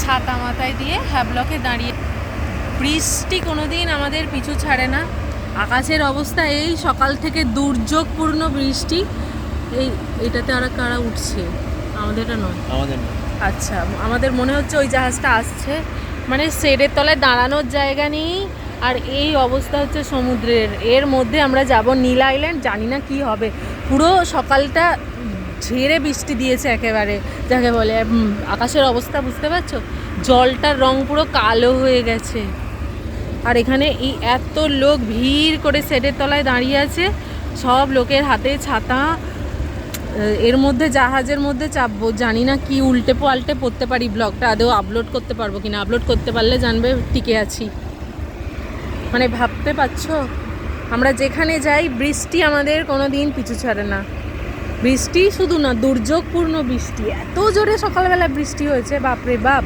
ছাতা মাথায় দিয়ে হ্যাবলকে দাঁড়িয়ে। বৃষ্টি কোনোদিন আমাদের পিছু ছাড়ে না। আকাশের অবস্থা এই সকাল থেকে দুর্যোগপূর্ণ বৃষ্টি। এইটাতে আর কারা উঠছে? আমাদেরটা নয়, আমাদের না। আচ্ছা, আমাদের মনে হচ্ছে ওই জাহাজটা আসছে। মানে শেডের তলায় দাঁড়ানোর জায়গা নেই, আর এই অবস্থা হচ্ছে সমুদ্রের। এর মধ্যে আমরা যাব নীল আইল্যান্ড, জানি না কি হবে। পুরো সকালটা ঝেড়ে বৃষ্টি দিয়েছে একেবারে, যাকে বলে। আকাশের অবস্থা বুঝতে পারছো? জলটার রং পুরো কালো হয়ে গেছে। আর এখানে এই এত লোক ভিড় করে শেডের তলায় দাঁড়িয়ে আছে, সব লোকের হাতে ছাতা। এর মধ্যে জাহাজের মধ্যে চাপবো, জানি না কি উল্টে পাল্টে পড়তে পারি। ব্লগটা আদৌ আপলোড করতে পারবো কিনা। আপলোড করতে পারলে জানবে টিকে আছি। মানে ভাবতে পারছো, আমরা যেখানে যাই বৃষ্টি আমাদের কোনো দিন পিছু ছাড়ে না। বৃষ্টি শুধু না, দুর্যোগপূর্ণ বৃষ্টি। এত জোরে সকালবেলা বৃষ্টি হয়েছে, বাপরে বাপ।